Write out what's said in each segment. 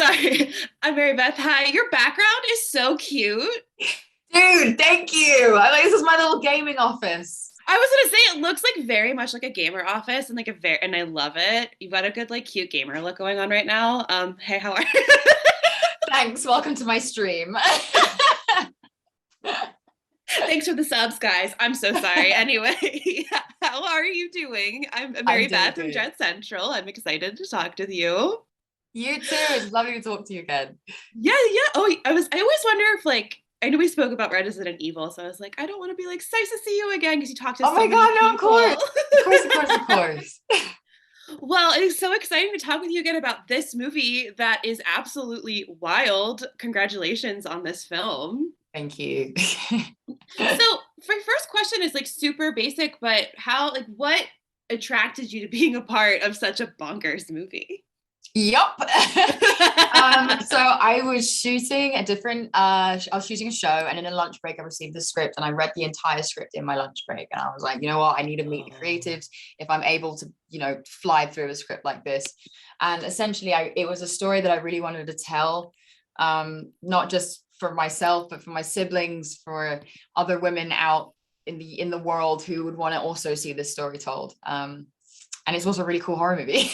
Sorry, I'm Mary Beth. Hi, your background is so cute. Dude, thank you. I like this is my little gaming office. I was gonna say it looks like very much like a gamer office and like a very and I love it. You've got a good like cute gamer look going on right now. Hey, how are you? Thanks. Welcome to my stream. Thanks for the subs, guys. I'm so sorry. Anyway, how are you doing? I'm I'm Mary doing Beth from good. Jet Central. I'm excited to talk with you. You too. It's lovely to talk to you again. Yeah, yeah. Oh, I always wonder if like I know we spoke about Resident Evil, so I was like, I don't want to be like, it's nice to see you again because you talk to Oh so my many God, no, of people. course. Of course, of course, of course. Well, it is so exciting to talk with you again about this movie that is absolutely wild. Congratulations on this film. Thank you. So, my first question is like super basic, but like, what attracted you to being a part of such a bonkers movie? Yup. So I was shooting a different I was shooting a show, and in a lunch break I received the script and I read the entire script in my lunch break, and I was like, you know what, I need to meet the Oh. creatives if I'm able to, fly through a script like this. And essentially it was a story that I really wanted to tell, not just for myself but for my siblings, for other women out in the world who would want to also see this story told. And it's also a really cool horror movie.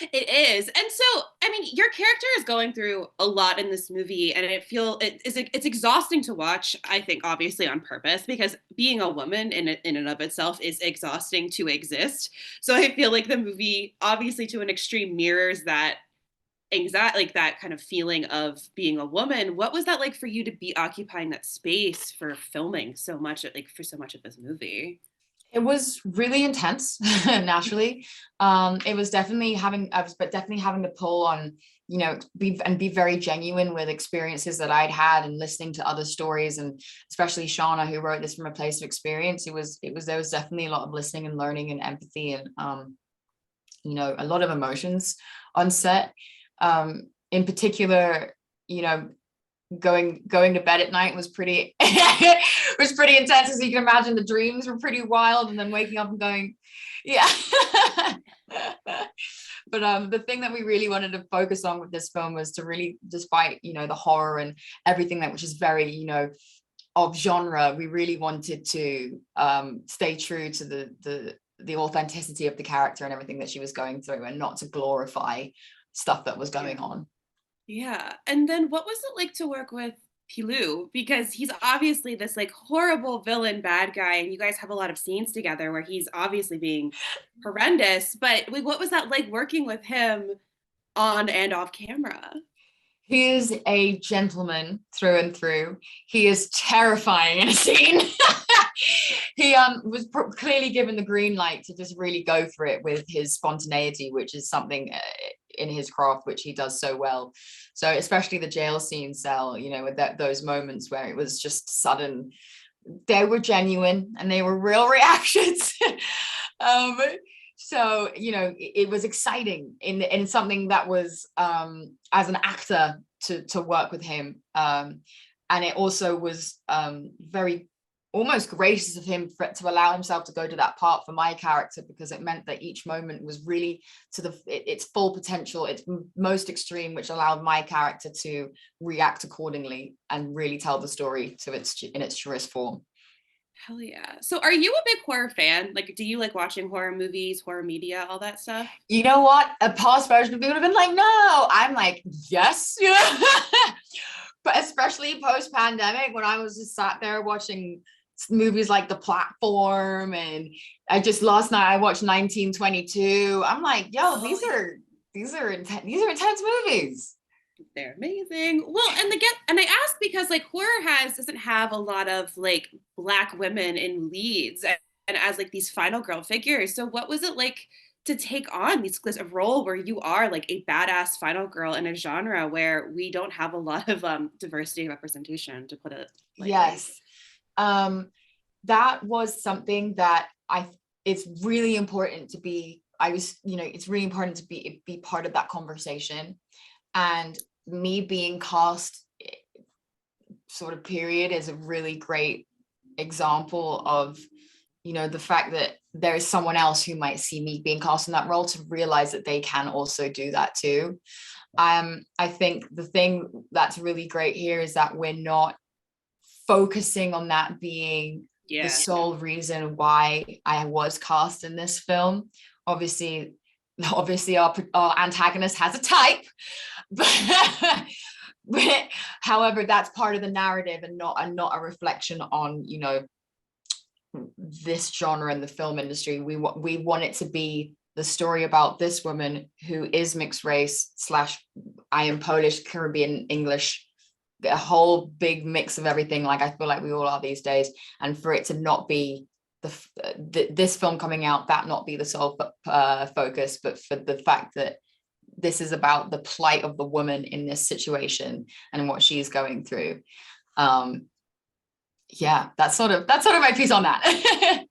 It is. And so, I mean, your character is going through a lot in this movie and it's exhausting to watch, I think obviously on purpose because being a woman in and of itself is exhausting to exist. So I feel like the movie obviously to an extreme mirrors that anxiety like that kind of feeling of being a woman. What was that like for you to be occupying that space for filming so much like for so much of this movie? It was really intense, naturally. It was definitely definitely having to pull on, be very genuine with experiences that I'd had and listening to other stories, and especially Shauna, who wrote this from a place of experience. There was definitely a lot of listening and learning and empathy, and a lot of emotions on set. In particular, you know, going to bed at night was pretty was pretty intense, as you can imagine. The dreams were pretty wild, and then waking up and going, yeah. But the thing that we really wanted to focus on with this film was to really, despite the horror and everything that which is very of genre, we really wanted to stay true to the authenticity of the character and everything that she was going through, and not to glorify stuff that was Yeah. going on. Yeah. And then what was it like to work with Pilou? Because he's obviously this like horrible villain bad guy, and you guys have a lot of scenes together where he's obviously being horrendous. But like, what was that like working with him on and off camera? He is a gentleman through and through. He is terrifying in a scene. He was clearly given the green light to just really go for it with his spontaneity, which is something in his craft which he does so well. So especially the jail scene cell, with those moments where it was just sudden, they were genuine and they were real reactions. um, so it was exciting in something that was, as an actor, to work with him, and it also was very almost gracious of him to allow himself to go to that part for my character, because it meant that each moment was really to its full potential, its most extreme, which allowed my character to react accordingly and really tell the story to its truest form. Hell yeah. So are you a big horror fan? Like, do you like watching horror movies, horror media, all that stuff? You know what? A past version of me would have been like, no. I'm like, yes. But especially post pandemic, when I was just sat there watching movies like The Platform, and I just last night I watched 1922. I'm like, yo, Oh yeah. these are intense movies. They're amazing. Well, and I ask because like horror has doesn't have a lot of like black women in leads and as like these final girl figures. So what was it like to take on this role where you are like a badass final girl in a genre where we don't have a lot of diversity and representation, to put it lightly? Yes. Um, that was something that it's really important to be, it's really important to be part of that conversation. And me being cast, sort of period, is a really great example of the fact that there is someone else who might see me being cast in that role, to realize that they can also do that too. I think the thing that's really great here is that we're not focusing on that being the Yeah. sole reason why I was cast in this film. Obviously, our antagonist has a type, but, but however, that's part of the narrative, and not a reflection on this genre in the film industry. We want it to be the story about this woman who is mixed race slash, I am Polish, Caribbean, English, a whole big mix of everything, like I feel like we all are these days. And for it to not be this film coming out, that not be the sole focus, but for the fact that this is about the plight of the woman in this situation and what she's going through. Yeah, that's sort of my piece on that.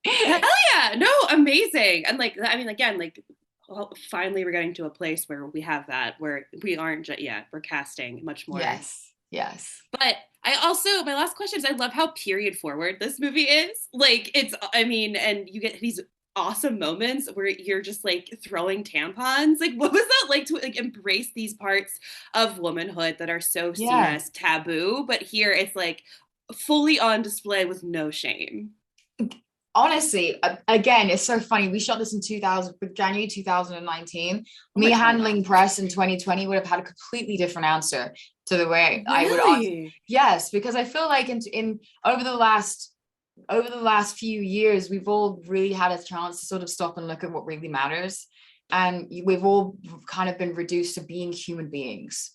Hell yeah. No, amazing. And like, I mean, again, like, well, finally we're getting to a place where we have that, where we aren't just, yeah, we're casting much more. Yes. But I also, my last question is, I love how period forward this movie is. Like, it's, I mean, and you get these awesome moments where you're just like throwing tampons. Like, what was that like to like embrace these parts of womanhood that are so seen Yeah. as taboo, but here it's like fully on display with no shame. Honestly, again, it's so funny. We shot this in January 2019. Oh Me my God. handling press in 2020 would have had a completely different answer to the way I would answer. Really? Yes, because I feel like in over the last few years, we've all really had a chance to sort of stop and look at what really matters. And we've all kind of been reduced to being human beings.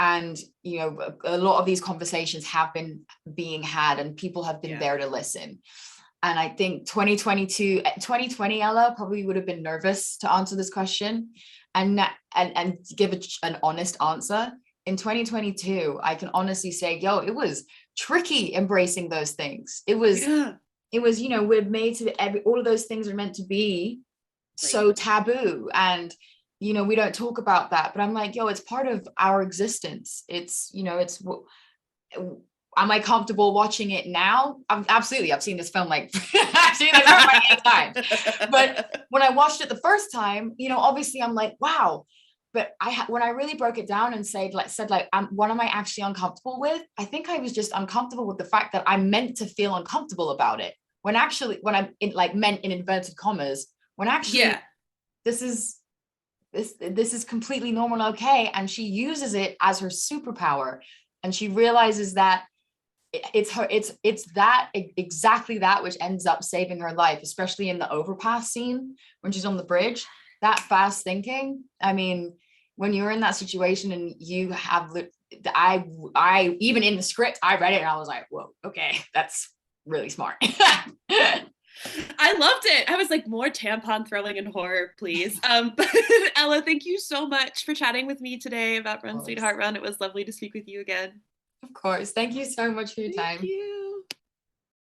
And a lot of these conversations have been being had, and people have been there to listen. And I think 2020 Ella probably would have been nervous to answer this question and give an honest answer. In 2022, I can honestly say, it was tricky embracing those things. It was we're made to all of those things are meant to be so taboo, and we don't talk about that. But I'm like, it's part of our existence. It's am I comfortable watching it now? Absolutely. I've seen this film like I've seen this film many times. But when I watched it the first time, obviously I'm like, wow. But when I really broke it down and said what am I actually uncomfortable with? I think I was just uncomfortable with the fact that I'm meant to feel uncomfortable about it. When I'm meant in inverted commas, when actually this is completely normal and okay. And she uses it as her superpower, and she realizes that it's exactly that which ends up saving her life, especially in the overpass scene when she's on the bridge. That fast thinking, I mean, when you're in that situation and you have I even in the script, I read it and I was like, whoa, okay, that's really smart. I loved it. I was like, more tampon throwing in horror, please. But Ella, thank you so much for chatting with me today about Run Sweetheart Run. It was lovely to speak with you again. Of course. Thank you so much for your time. Thank you.